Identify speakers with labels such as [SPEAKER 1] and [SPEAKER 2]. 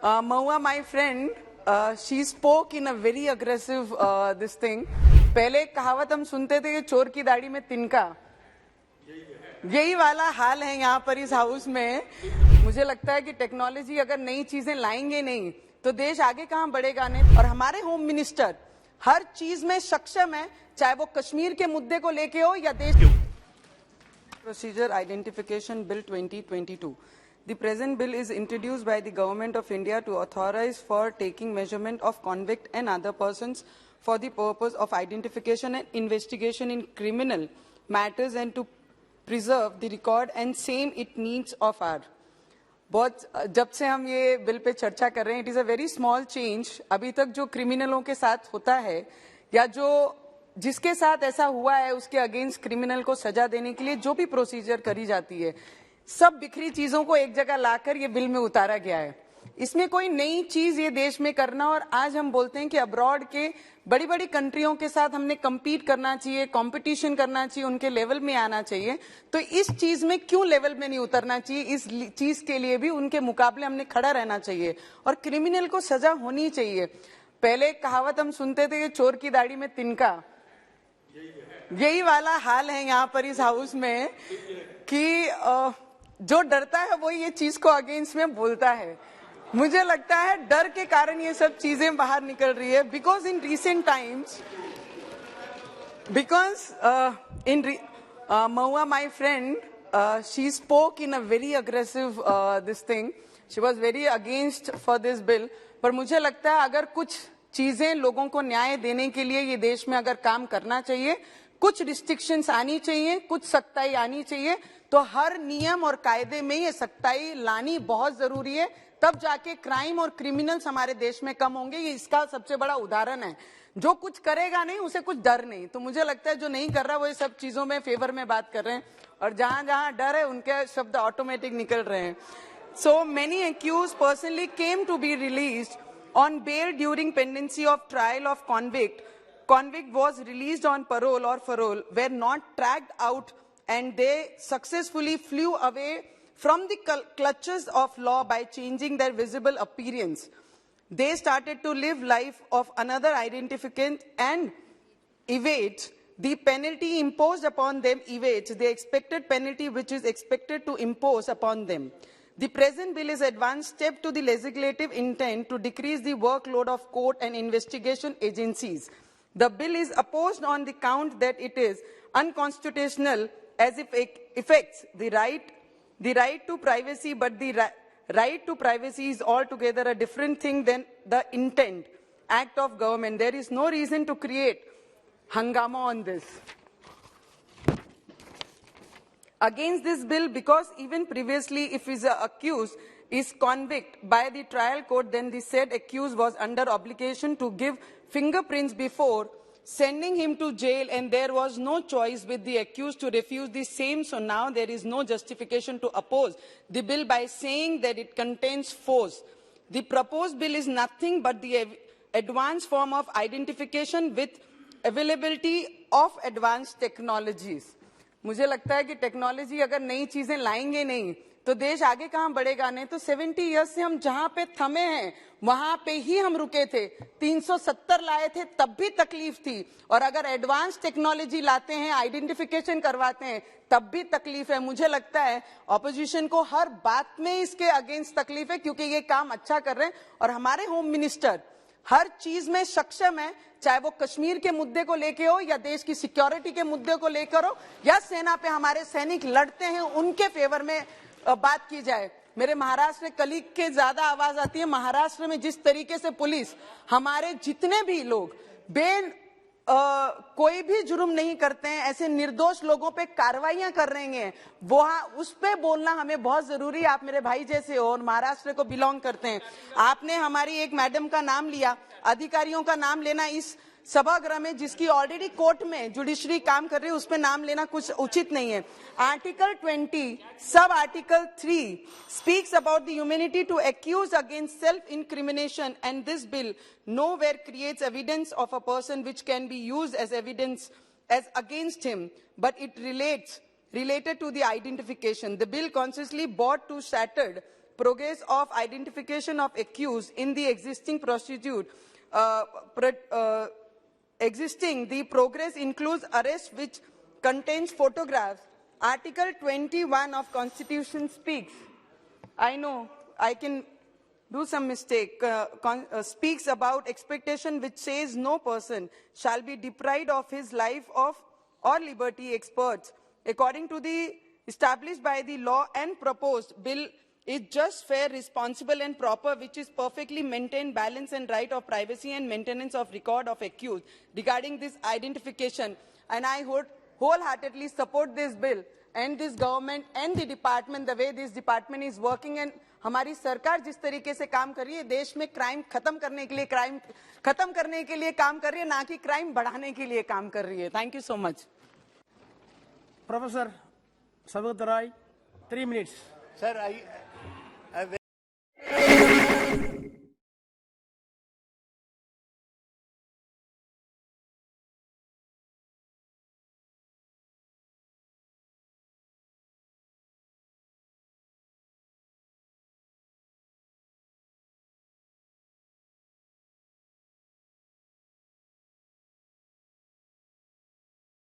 [SPEAKER 1] Mahua, my friend, she spoke in a very aggressive this thing. पहले एक कहावत हम सुनते थे कि चोर की दाढ़ी में तिनका, यही वाला हाल है यहाँ पर इस हाउस में। मुझे लगता है कि टेक्नोलॉजी अगर नई चीजें लाएंगे नहीं तो देश आगे कहाँ बढ़ेगा नहीं। और हमारे होम मिनिस्टर हर चीज में सक्षम है, चाहे वो कश्मीर के मुद्दे को लेके हो या देश। Procedure Identification Bill 2022. The present bill is introduced by the Government of India to authorize for taking measurement of convict and other persons for the purpose of identification and investigation in criminal matters and to preserve the record and same it needs of our. बहुत जब से हम ये bill pay चर्चा कर रहे हैं, it is a very small change. अभी तक जो क्रिमिनलों के साथ होता है या जो जिसके साथ ऐसा हुआ है उसके अगेंस्ट क्रिमिनल को सजा देने के लिए जो भी प्रोसीजर करी जाती है, सब बिखरी चीजों को एक जगह लाकर ये बिल में उतारा गया है। इसमें कोई नई चीज ये देश में करना, और आज हम बोलते हैं कि अब्रॉड के बड़ी बड़ी कंट्रियों के साथ हमने compete करना चाहिए, कंपटीशन करना चाहिए, उनके लेवल में आना चाहिए। तो इस चीज में क्यों लेवल में नहीं उतरना चाहिए? इस चीज के लिए भी उनके मुकाबले हमने खड़ा रहना चाहिए और क्रिमिनल को सजा होनी चाहिए। पहले एक कहावत हम सुनते थे कि चोर की दाढ़ी में तिनका, यही वाला हाल है यहाँ पर इस हाउस में कि जो डरता है वो ये चीज को अगेंस्ट में बोलता है। मुझे लगता है डर के कारण ये सब चीजें बाहर निकल रही है। Because in recent times, Mahua, my friend, she spoke in a very aggressive this thing. She was very against for this bill. पर मुझे लगता है अगर कुछ चीजें लोगों को न्याय देने के लिए ये देश में अगर काम करना चाहिए, कुछ रिस्ट्रिक्शंस आनी चाहिए, कुछ सख्ताई आनी चाहिए, तो हर नियम और कायदे में ये सख्ताई लानी बहुत जरूरी है। तब जाके क्राइम और क्रिमिनल्स हमारे देश में कम होंगे। ये इसका सबसे बड़ा उदाहरण है। जो कुछ करेगा नहीं उसे कुछ डर नहीं। तो मुझे लगता है जो नहीं कर रहा वो ये सब चीजों में फेवर में बात कर रहे हैं, और जहां जहां डर है उनके शब्द ऑटोमेटिक निकल रहे हैं। So many accused personally came to be released on bail during pendency of trial of convict. Convict was released on parole or parole, were not tracked out, and they successfully flew away from the clutches of law by changing their visible appearance. They started to live life of another identificant and evade the penalty imposed upon them, evades the expected penalty which is expected to impose upon them. The present bill is an advanced step to the legislative intent to decrease the workload of court and investigation agencies. The bill is opposed on the count that it is unconstitutional as it affects the right to privacy, but the right to privacy is altogether a different thing than the intent act of government. There is no reason to create hangama on this. Against this bill, because even previously if is accused is convicted by the trial court, then the said accused was under obligation to give fingerprints before sending him to jail, and there was no choice with the accused to refuse the same. So now there is no justification to oppose the bill by saying that it contains force. The proposed bill is nothing but the advanced form of identification with availability of advanced technologies. मुझे लगता है कि technology अगर नई चीजें लाएंगे नहीं तो देश आगे कहाँ बढ़ेगा नहीं। तो 70 इयर्स से हम जहां पे थमे हैं वहां पे ही हम रुके थे। 370 लाए थे तब भी तकलीफ थी, और अगर एडवांस टेक्नोलॉजी लाते हैं, आइडेंटिफिकेशन करवाते हैं, तब भी तकलीफ है। मुझे लगता है ऑपोजिशन को हर बात में इसके अगेंस्ट तकलीफ है, क्योंकि ये काम अच्छा कर रहे हैं और हमारे होम मिनिस्टर हर चीज में सक्षम है, चाहे वो कश्मीर के मुद्दे को लेके हो या देश की सिक्योरिटी के मुद्दे को लेकर हो या सेना पे हमारे सैनिक लड़ते हैं उनके फेवर में बात की जाए। मेरे महाराष्ट्र में कलीग के ज्यादा आवाज आती है। महाराष्ट्र में जिस तरीके से पुलिस हमारे जितने भी लोग कोई भी जुर्म नहीं करते हैं, ऐसे निर्दोष लोगों पे कार्रवाइयां कर रहे हैं, वो उस पे बोलना हमें बहुत जरूरी है। आप मेरे भाई जैसे हो और महाराष्ट्र को बिलोंग करते हैं। आपने हमारी एक मैडम का नाम लिया, अधिकारियों का नाम लेना इस सभागृह में जिसकी ऑलरेडी कोर्ट में जुडिशरी काम कर रही है, उस पर नाम लेना कुछ उचित नहीं है। Article 20 sub article 3 speaks about the immunity to accuse against self-incrimination, and this bill nowhere creates evidence of a person which can be used as evidence as against him, but it related to the identification. The bill consciously brought to shattered progress of identification of accused in the existing procedure. The progress includes arrest which contains photographs. Article 21 of Constitution speaks. I know I can do some mistake. Speaks about expectation which says no person shall be deprived of his life or liberty. Experts, according to the established by the law and proposed bill, is just, fair, responsible and proper, which is perfectly maintained balance and right of privacy and maintenance of record of accused regarding this identification. And I would wholeheartedly support this bill and this government and the department, the way this department is working. And हमारी सरकार जिस तरीके से काम कर रही है, देश में क्राइम खत्म करने के लिए काम कर रही है, ना कि क्राइम बढ़ाने के लिए काम कर रही है. Thank you so much.
[SPEAKER 2] Professor Saugata Roy, 3 minutes.
[SPEAKER 3] Sir, I